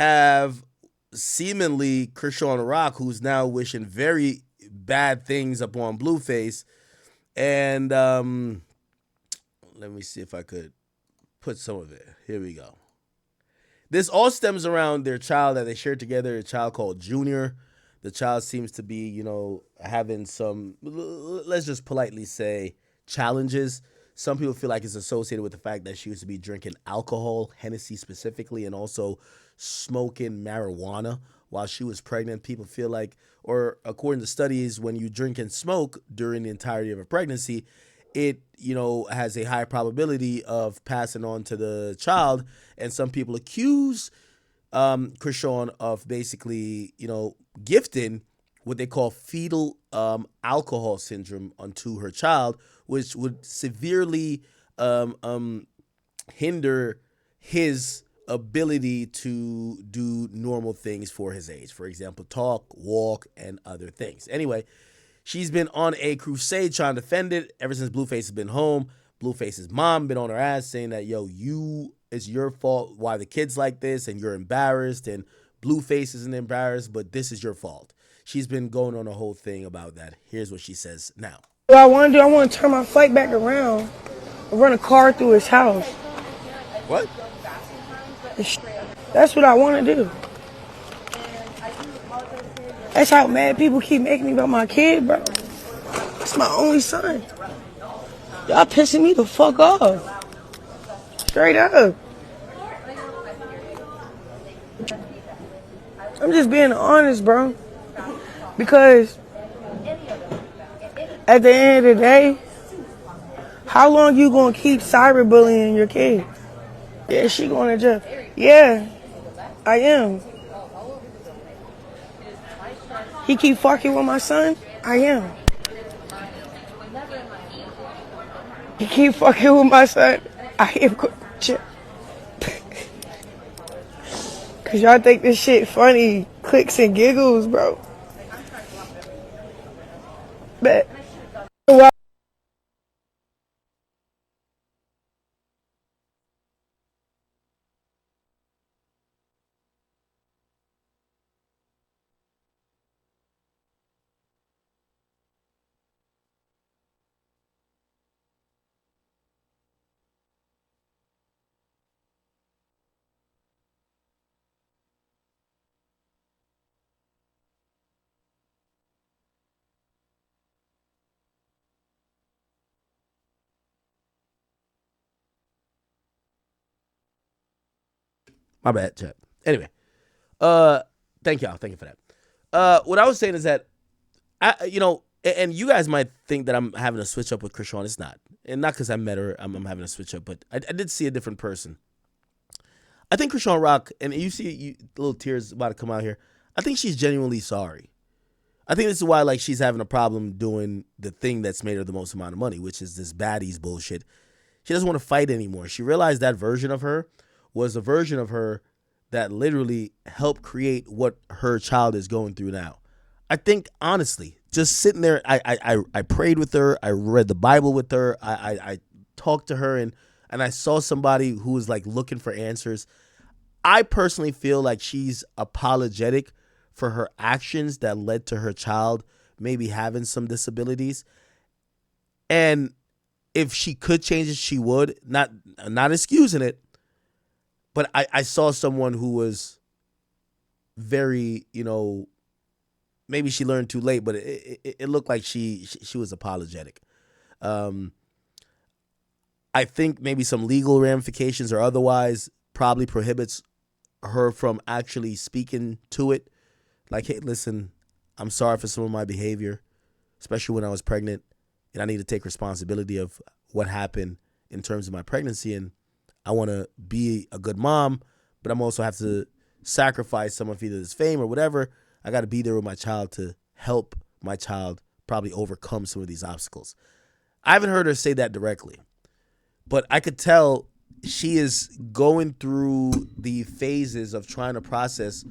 have seemingly Chrisean Rock, who's now wishing very bad things upon Blueface. And let me see if I could put some of it. Here we go. This all stems around their child that they shared together, a child called Junior. The child seems to be, having some, let's just politely say, challenges. Some people feel like it's associated with the fact that she used to be drinking alcohol, Hennessy specifically, and also smoking marijuana while she was pregnant. People feel like, or according to studies, when you drink and smoke during the entirety of a pregnancy, it has a high probability of passing on to the child. And some people accuse Chrisean of basically gifting what they call fetal alcohol syndrome onto her child, which would severely hinder his ability to do normal things for his age. For example, talk, walk, and other things. Anyway, she's been on a crusade trying to defend it ever since Blueface has been home. Blueface's mom been on her ass saying that, it's your fault why the kid's like this, and you're embarrassed, and Blueface isn't embarrassed, but this is your fault. She's been going on a whole thing about that. Here's what she says now. What I want to do, I want to turn my fight back around and run a car through his house. What? That's what I want to do. That's how mad people keep making me about my kid, bro. It's my only son. Y'all pissing me the fuck off. Straight up. I'm just being honest, bro. Because at the end of the day, how long you gonna keep cyberbullying your kid? Yeah, she going to jail. Yeah, I am. He keep fucking with my son? I am. He keep fucking with my son? I am. Cause y'all think this shit funny, clicks and giggles, bro. But My bad, chat. Anyway, uh, thank y'all. Thank you for that. What I was saying is that and you guys might think that I'm having a switch up with Chrisean. It's not, and not because I met her. I'm having a switch up, but I did see a different person. I think Chrisean Rock, and you see little tears about to come out here. I think she's genuinely sorry. I think this is why she's having a problem doing the thing that's made her the most amount of money, which is this baddies bullshit. She doesn't want to fight anymore. She realized that version of her was a version of her that literally helped create what her child is going through now. I think honestly, just sitting there, I prayed with her, I read the Bible with her, I talked to her, and I saw somebody who was looking for answers. I personally feel like she's apologetic for her actions that led to her child maybe having some disabilities. And if she could change it, she would. Not excusing it, but I saw someone who was very, maybe she learned too late, but it looked like she was apologetic. I think maybe some legal ramifications or otherwise probably prohibits her from actually speaking to it. Hey, listen, I'm sorry for some of my behavior, especially when I was pregnant, and I need to take responsibility of what happened in terms of my pregnancy, and I want to be a good mom, but I'm also have to sacrifice some of either this fame or whatever. I got to be there with my child to help my child probably overcome some of these obstacles. I haven't heard her say that directly, but I could tell she is going through the phases of trying to process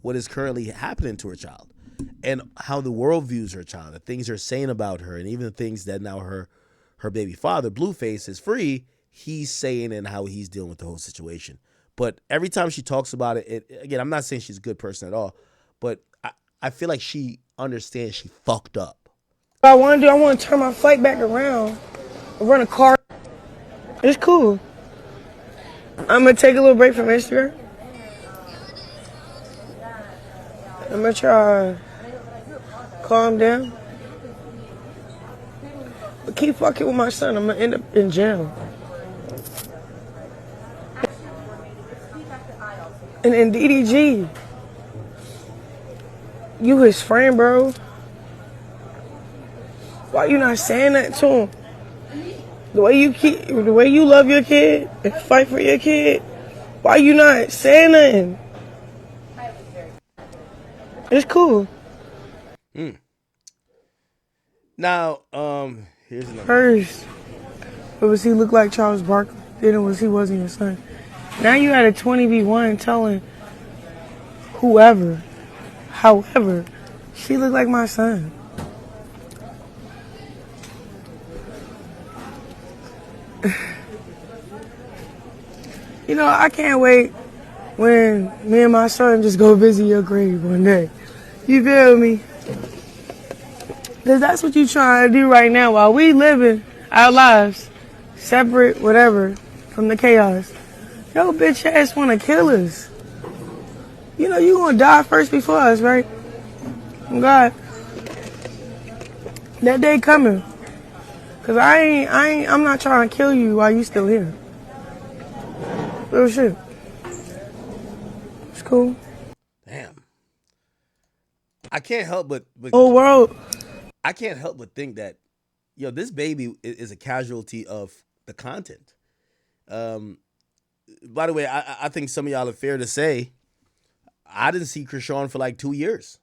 what is currently happening to her child and how the world views her child, the things they're saying about her, and even the things that now her baby father, Blueface, is free, he's saying and how he's dealing with the whole situation. But every time she talks about it, again, I'm not saying she's a good person at all, but I feel like she understands she fucked up. What I want to do, I want to turn my flight back around, run a car. It's cool. I'm going to take a little break from Instagram. I'm going to try to calm down. But keep fucking with my son, I'm going to end up in jail. And then DDG, you his friend, bro. Why you not saying that to him? The way you love your kid and fight for your kid, why you not saying nothing? It's cool. Now, here's another. First, it was he looked like Charles Barkley. Then it was he wasn't your son. Now you had a 20v1 telling whoever, however, she looked like my son. You know, I can't wait when me and my son just go visit your grave one day. You feel me? Because that's what you trying to do right now while we living our lives separate, whatever, from the chaos. Yo, bitch ass want to kill us. You know you gonna die first before us, right? Oh God. That day coming. Cause I'm not trying to kill you while you still here. Real shit. It's cool. Damn. I can't help but Whole world. I can't help but think that, this baby is a casualty of the content. By the way, I think some of y'all are fair to say, I didn't see Chrisean for like 2 years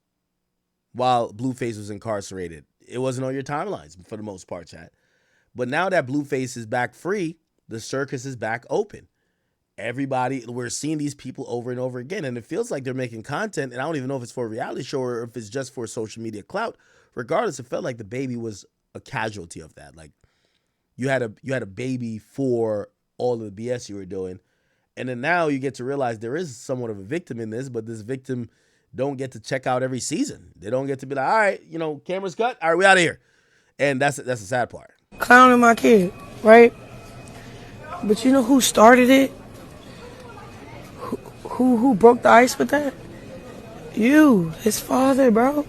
while Blueface was incarcerated. It wasn't on your timelines for the most part, chat. But now that Blueface is back free, the circus is back open. We're seeing these people over and over again, and it feels like they're making content, and I don't even know if it's for a reality show or if it's just for social media clout. Regardless, it felt like the baby was a casualty of that. Like you had a baby for all of the BS you were doing, and then now you get to realize there is somewhat of a victim in this, but this victim don't get to check out every season. They don't get to be like, all right, camera's cut, all right, we out of here, and that's the sad part. Clowning my kid, right? But you know who started it? Who broke the ice with that? You, his father, bro.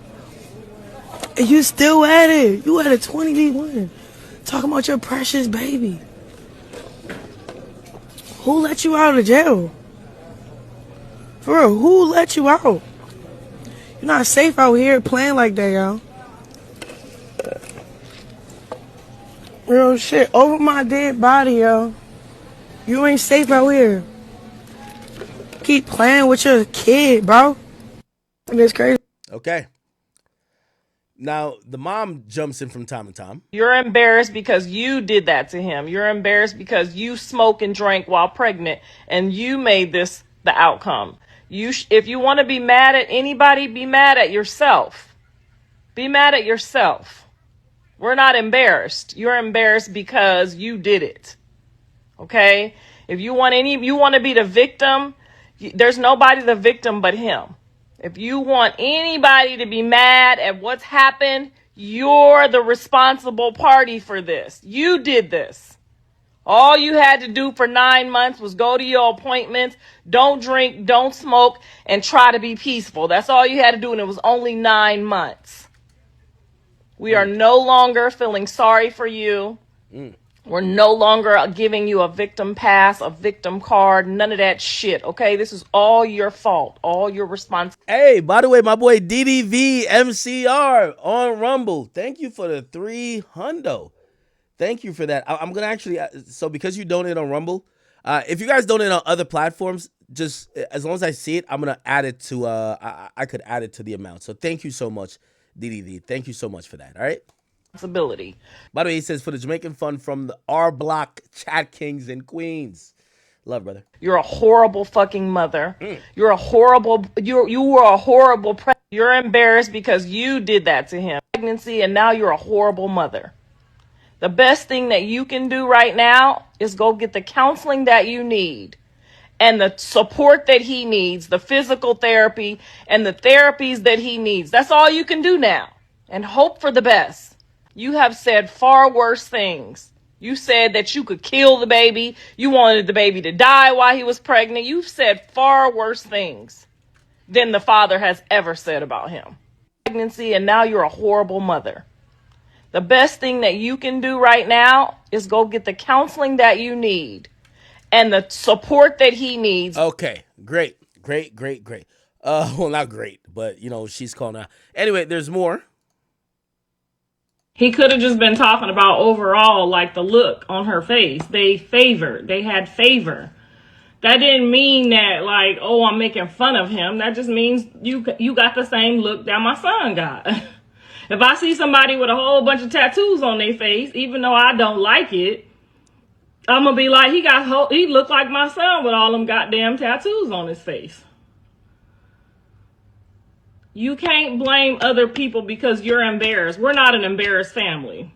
And you still at it. You at a 20v1. Talking about your precious baby. Who let you out of jail? For real, who let you out? You're not safe out here playing like that, y'all. Real shit. Over my dead body, yo. You ain't safe out here. Keep playing with your kid, bro. It's crazy. Okay. Now, the mom jumps in from time to time. You're embarrassed because you did that to him. You're embarrassed because you smoked and drank while pregnant, and you made this the outcome. If you want to be mad at anybody, be mad at yourself. Be mad at yourself. We're not embarrassed. You're embarrassed because you did it. Okay? If you want to be the victim, there's nobody the victim but him. If you want anybody to be mad at what's happened, you're the responsible party for this. You did this. All you had to do for 9 months was go to your appointments, don't drink, don't smoke, and try to be peaceful. That's all you had to do, and it was only 9 months. We are no longer feeling sorry for you. We're no longer giving you a victim pass, a victim card, none of that shit, okay? This is all your fault, all your responsibility. Hey, by the way, my boy DDV MCR on Rumble. Thank you for the 300. Thank you for that. I'm going to actually, so because you donate on Rumble, if you guys donate on other platforms, just as long as I see it, I'm going to add it to, I could add it to the amount. So thank you so much, DDV. Thank you so much for that, all right? Responsibility. By the way, he says for the Jamaican fun from the R Block Chat Kings and Queens. Love, brother. You're a horrible fucking mother. You're a horrible, you were a horrible, you're embarrassed because you did that to him. Pregnancy, and now you're a horrible mother. The best thing that you can do right now is go get the counseling that you need and the support that he needs, the physical therapy and the therapies that he needs. That's all you can do now, and hope for the best. You have said far worse things. You said that you could kill the baby. You wanted the baby to die while he was pregnant. You've said far worse things than the father has ever said about him. Pregnancy, and now you're a horrible mother. The best thing that you can do right now is go get the counseling that you need and the support that he needs. Okay, great. Well, not great, but she's calling out. Anyway, there's more. He could have just been talking about overall, like the look on her face. They had favor. That didn't mean that, like, oh, I'm making fun of him. That just means you got the same look that my son got. If I see somebody with a whole bunch of tattoos on their face, even though I don't like it, I'm gonna be like, he looked like my son with all them goddamn tattoos on his face. You can't blame other people because you're embarrassed. We're not an embarrassed family.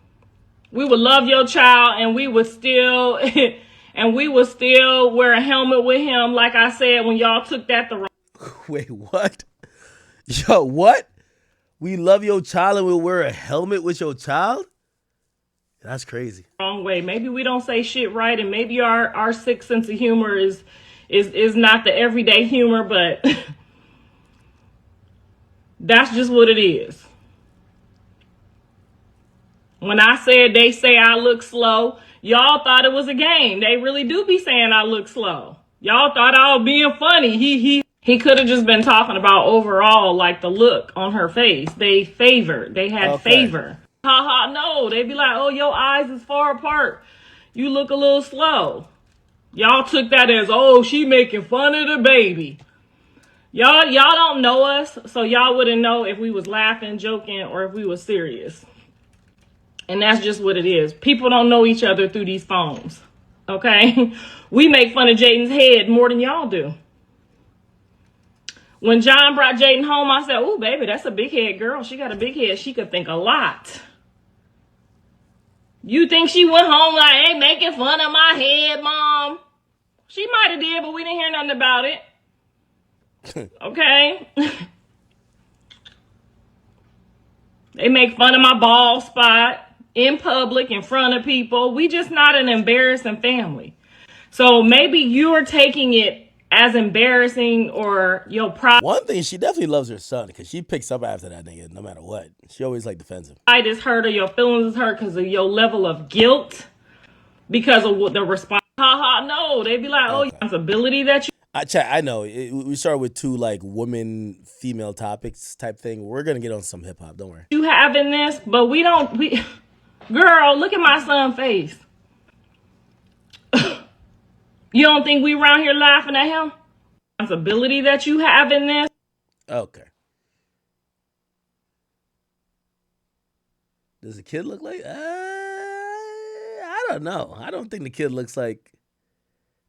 We would love your child, and we would still wear a helmet with him, like I said, when y'all took that the wrong. Wait, what? Yo, what? We love your child and we'll wear a helmet with your child? That's crazy. Wrong way. Maybe we don't say shit right, and maybe our sick sense of humor is not the everyday humor, but that's just what it is. When I said they say I look slow, y'all thought it was a game. They really do be saying I look slow. Y'all thought I was being funny. He could have just been talking about overall, like the look on her face. They had favor. No. They'd be like, oh, your eyes is far apart. You look a little slow. Y'all took that as, oh, she making fun of the baby. Y'all don't know us, so y'all wouldn't know if we was laughing, joking, or if we was serious. And that's just what it is. People don't know each other through these phones. Okay? We make fun of Jaden's head more than y'all do. When John brought Jaden home, I said, oh, baby, that's a big head girl. She got a big head. She could think a lot. You think she went home like, hey, making fun of my head, Mom? She might have did, but we didn't hear nothing about it. Okay? They make fun of my bald spot in public, in front of people. We just not an embarrassing family. So maybe you're taking it as embarrassing or your pride. One thing, she definitely loves her son because she picks up after that nigga no matter what. She always like defends him. Pride is hurt or your feelings is hurt because of your level of guilt because of the response. No. They be like, oh, your responsibility that you. I know. We started with two like women, female topics type thing. We're going to get on some hip hop. Don't worry. You having this, but we girl, look at my son's face. You don't think we around here laughing at him? Responsibility that you have in this. Okay. Does the kid look like? I don't know. I don't think the kid looks like.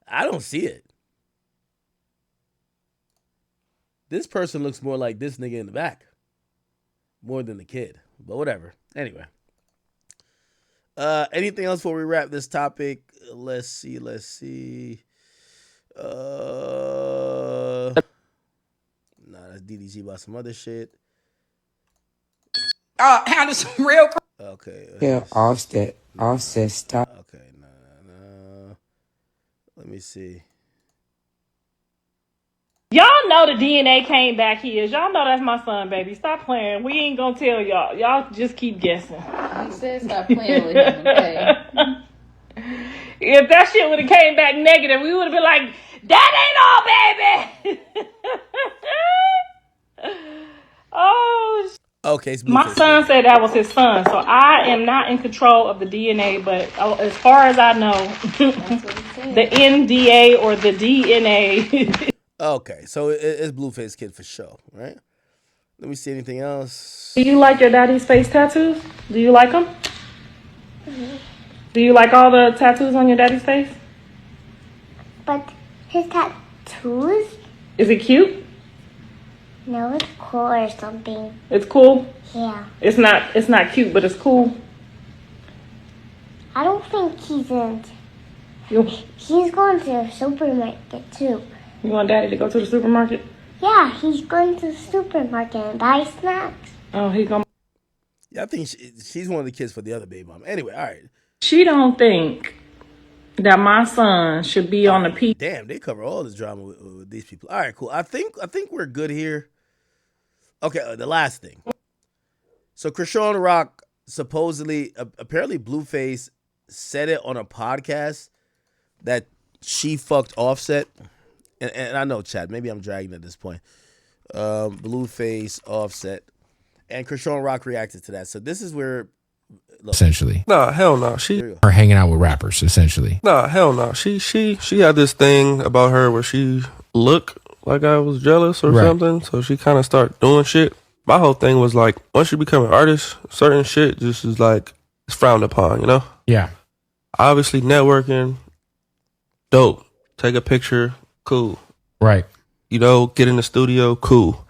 I don't see it. This person looks more like this nigga in the back, more than the kid. But whatever. Anyway. Anything else before we wrap this topic? Let's see. Nah, that's DDG about some other shit. Handle some real. Okay. Yeah, Offset, stop. Okay, no. Let me see. Y'all know the DNA came back here. Y'all know that's my son, baby. Stop playing. We ain't gonna tell y'all. Y'all just keep guessing. You said stop playing with him, okay? If that shit would have came back negative, we would have been like, that ain't all, baby. Oh, Okay, it's my Blueface son Kid. said that was his son, so I am not in control of the DNA, but as far as I know, That's what he said. the NDA or the DNA. Okay, so it's Blueface Kid for sure, right? Let me see anything else. Do you like your daddy's face tattoos? Do you like them? Mm-hmm. Do you like all the tattoos on your daddy's face? But his tattoos? Is it cute? No, it's cool or something. It's cool. Yeah. It's not cute, but it's cool. I don't think he's into He's going to the supermarket too. You want Daddy to go to the supermarket? Yeah, he's going to the supermarket and buy snacks. Oh, he gonna. Yeah, I think she's one of the kids for the other baby mom. Anyway, all right. She don't think that my son should be on the P. Damn, they cover all this drama with these people. All right, cool. I think we're good here. Okay, the last thing. So Chrisean Rock supposedly, apparently, Blueface said it on a podcast that she fucked Offset, and I know, Chad. Maybe I'm dragging at this point. Blueface, Offset, and Chrisean Rock reacted to that. So this is where. Look, essentially. Nah, hell no. Her hanging out with rappers, essentially. Nah, hell no. She had this thing about her where she looked like I was jealous or something, so she kind of started doing shit. My whole thing was like, once you become an artist, certain shit just is like, it's frowned upon, you know? Yeah. Obviously, networking, dope. Take a picture, cool. Right. You know, get in the studio, cool.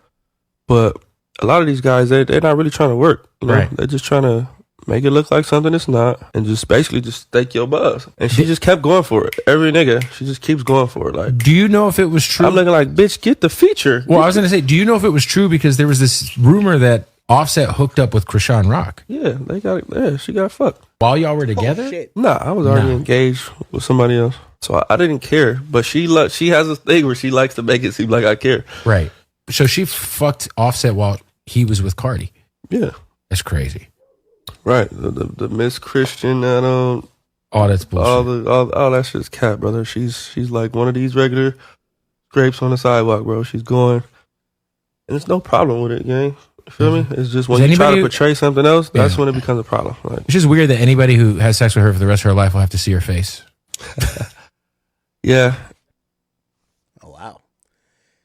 But a lot of these guys, they're not really trying to work, you know? Right. They're just trying to make it look like something it's not, and just basically just stake your buzz. And she just kept going for it. Every nigga, she just keeps going for it. Like, do you know if it was true? I'm looking like, bitch, get the feature. Well, I was gonna say, do you know if it was true? Because there was this rumor that Offset hooked up with Chrisean Rock. Yeah, they got it. Yeah, she got fucked while y'all were together. Oh, shit. Nah, I was already engaged with somebody else, so I didn't care. But she has a thing where she likes to make it seem like I care. Right. So she fucked Offset while he was with Cardi. Yeah, that's crazy. Right, the Miss Christian, oh, that's bullshit. All that shit's cat, brother. She's like one of these regular grapes on the sidewalk, bro. She's going, and there's no problem with it, gang. You feel me? It's just when you try to portray something else, that's when it becomes a problem. Like, it's just weird that anybody who has sex with her for the rest of her life will have to see her face. Yeah. Oh wow.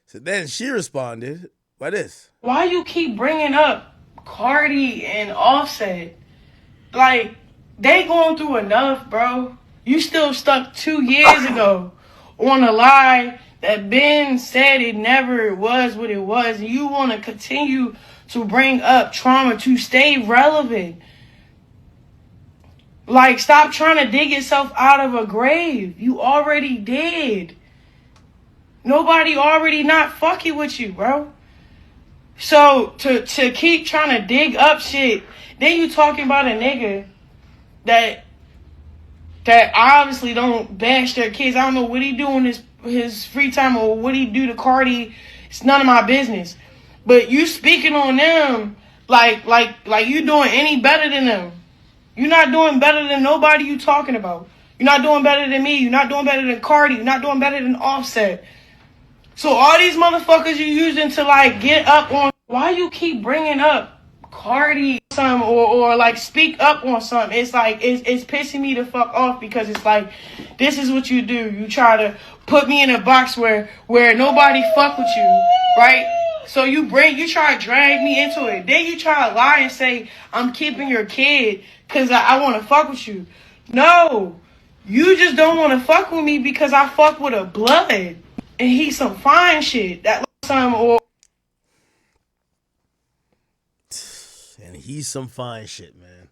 So then she responded by this. Why you keep bringing up Cardi and Offset? Like, they going through enough, bro. You still stuck 2 years ago on a lie that Ben said it never was what it was. And you want to continue to bring up trauma to stay relevant. Like, stop trying to dig yourself out of a grave. You already did. Nobody already not fucking with you, bro. So, to keep trying to dig up shit, then you talking about a nigga that obviously don't bash their kids. I don't know what he do in his free time or what he do to Cardi. It's none of my business. But you speaking on them like you doing any better than them. You're not doing better than nobody you talking about. You're not doing better than me. You're not doing better than Cardi. You're not doing better than Offset. So all these motherfuckers you using to like get up on, why you keep bringing up Cardi something or like speak up on something? It's like it's pissing me the fuck off because it's like this is what you do. You try to put me in a box where nobody fuck with you, right? So you try to drag me into it. Then you try to lie and say I'm keeping your kid because I want to fuck with you. No, you just don't want to fuck with me because I fuck with a blood and he's some fine shit. That some or. And he's some fine shit, man.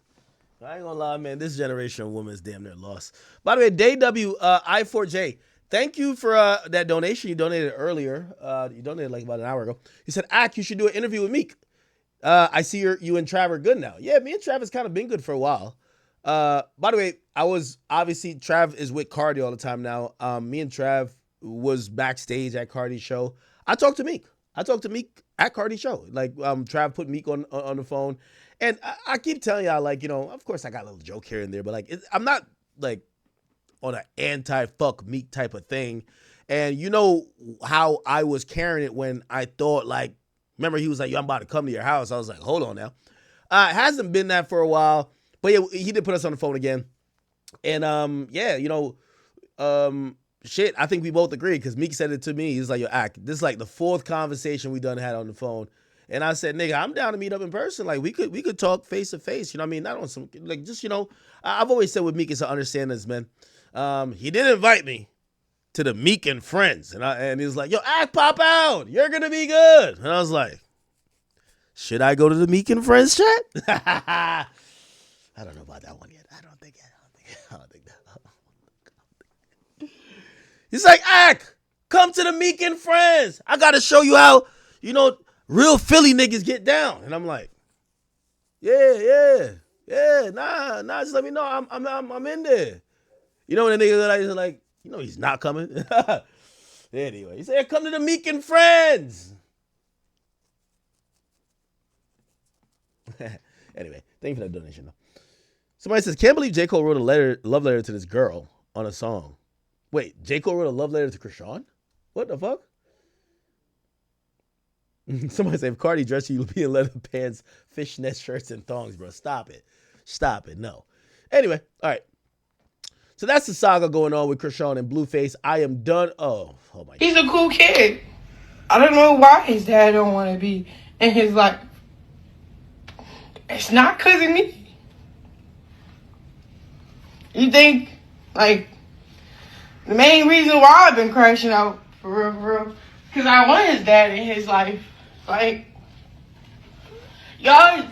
I ain't gonna lie, man. This generation of women is damn near lost. By the way, DayW I4J, thank you for that donation you donated earlier. You donated like about an hour ago. You said, you should do an interview with Meek. I see you and Trav are good now. Yeah, me and Trav has kind of been good for a while. By the way, obviously Trav is with Cardi all the time now. Me and Trav was backstage at Cardi's show. I talked to Meek at Cardi's show. Like, Trav put Meek on the phone. And I keep telling y'all, like, you know, of course I got a little joke here and there, but like, I'm not like on an anti-fuck Meek type of thing. And you know how I was carrying it when I thought, like, remember he was like, yo, I'm about to come to your house. I was like, hold on now. It hasn't been that for a while, but yeah, he did put us on the phone again. And yeah, you know, shit, I think we both agree because Meek said it to me. He's like, yo, this is like the 4th conversation we done had on the phone. And I said, nigga, I'm down to meet up in person. Like, we could talk face to face. You know what I mean? Not on some, like, just, you know, I've always said with Meek is to understand this, man. He did invite me to the Meek and Friends. And he was like, yo, pop out. You're going to be good. And I was like, should I go to the Meek and Friends chat? I don't know about that one yet. I don't think that. He's like, Ak, come to the Meek and Friends. I gotta show you how, real Philly niggas get down. And I'm like, yeah, nah, just let me know. I'm in there. You know when the niggas like, he's not coming. Anyway, he said, come to the Meek and Friends. Anyway, thank you for that donation. Somebody says, can't believe J. Cole wrote a love letter to this girl on a song. Wait, J. Cole wrote a love letter to Chrisean? What the fuck? Somebody said, if Cardi dressed you, you'll be in leather pants, fishnet shirts, and thongs, bro. Stop it. No. Anyway, all right. So that's the saga going on with Chrisean and Blueface. I am done. Oh my God. He's a cool kid. I don't know why his dad don't want to be in his life. It's not because of me. You think, like, the main reason why I've been crashing out, for real, because I want his dad in his life. Like, y'all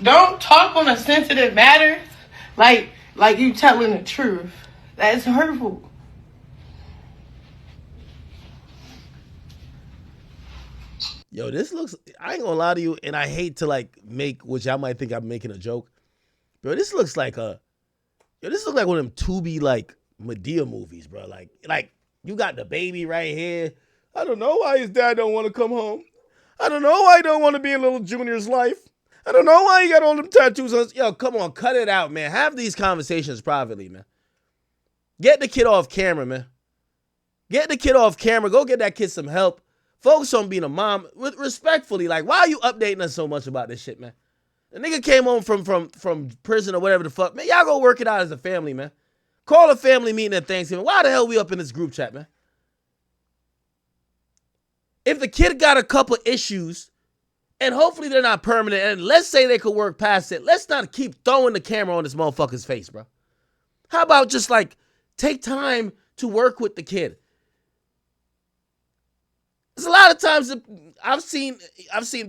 don't talk on a sensitive matter like you telling the truth. That's hurtful. Yo, this looks, I ain't gonna lie to you, and I hate to make, which y'all might think I'm making a joke. Bro, this looks like one of them Tubi Medea movies, bro. Like you got the baby right here. I don't know why his dad don't want to come home. I don't know why he don't want to be in little Junior's life. I don't know why he got all them tattoos on. Yo, come on, cut it out, man. Have these conversations privately, man. Get the kid off camera, man. Get the kid off camera. Go get that kid some help. Focus on being a mom. Respectfully, why are you updating us so much about this shit, man? The nigga came home from prison or whatever the fuck. Man, y'all go work it out as a family, man. Call a family meeting at Thanksgiving. Why the hell we up in this group chat, man? If the kid got a couple issues, and hopefully they're not permanent, and let's say they could work past it, let's not keep throwing the camera on this motherfucker's face, bro. How about just take time to work with the kid? There's a lot of times that I've seen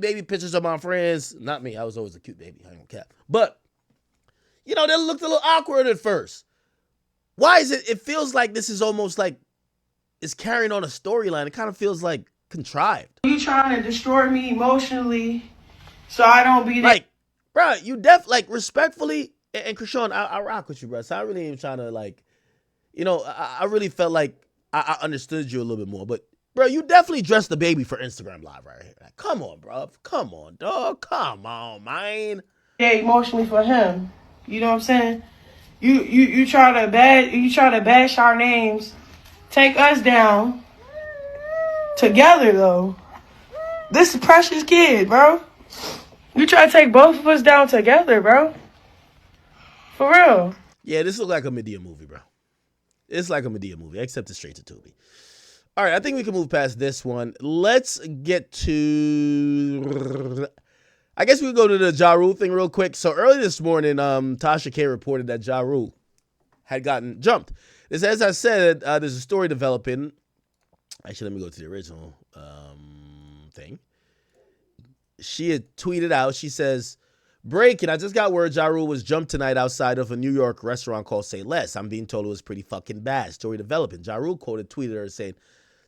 baby pictures of my friends. Not me. I was always a cute baby. I don't care. But, they looked a little awkward at first. Why is it? It feels like this is almost like it's carrying on a storyline. It kind of feels contrived. You trying to destroy me emotionally so I don't be there. Bro, you respectfully, and Chrisean, I rock with you, bro. So I really ain't trying to I really felt like I understood you a little bit more. But, bro, you definitely dressed the baby for Instagram Live right here. Come on, bro. Come on, dog. Come on, man. Yeah, emotionally for him. You know what I'm saying? You try to bash our names, take us down together though. This is precious kid, bro. You try to take both of us down together, bro. For real. Yeah, this looks like a Medea movie, bro. It's like a Medea movie, except it's straight to Tubi. All right, I think we can move past this one. Let's get to, I guess we can go to the Ja Rule thing real quick. So early this morning, Tasha K reported that Ja Rule had gotten jumped. This, as I said, there's a story developing. Actually, let me go to the original thing. She had tweeted out, she says, breaking, I just got word Ja Rule was jumped tonight outside of a New York restaurant called Say Less. I'm being told it was pretty fucking bad. Story developing. Ja Rule tweeted her saying,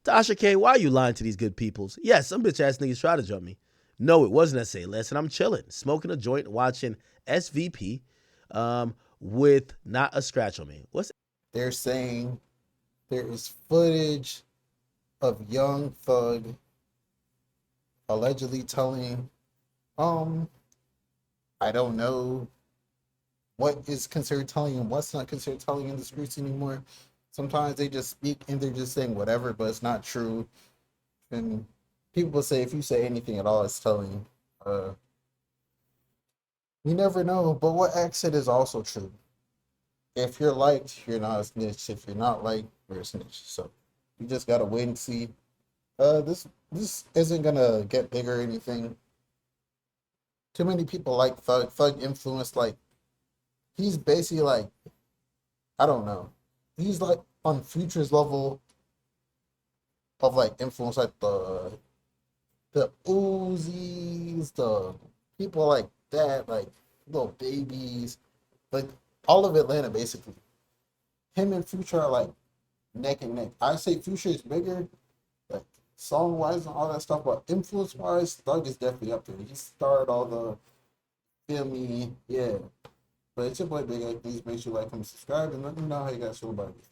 Tasha K, why are you lying to these good peoples? Yes, some bitch ass niggas try to jump me. No, it wasn't at Say Less, and I'm chilling, smoking a joint, watching SVP with not a scratch on me. What's They're saying there is footage of Young Thug allegedly telling, I don't know what is considered telling and what's not considered telling in the streets anymore. Sometimes they just speak and they're just saying whatever, but it's not true. And people say if you say anything at all, it's telling. You never know. But what X said is also true. If you're liked, you're not a snitch. If you're not liked, you're a snitch. So you just gotta wait and see. This isn't gonna get bigger or anything. Too many people like Thug. Thug influenced, he's basically I don't know. He's on Future's level of influence, the Uzis, the people like that, little babies, all of Atlanta basically. Him and Future are neck and neck. I say Future is bigger, like song wise and all that stuff, but influence wise, Thug is definitely up there. He started all the feel me, yeah. But it's your boy Big A. Please make sure you like, comment, subscribe, and let me know how you guys feel about it.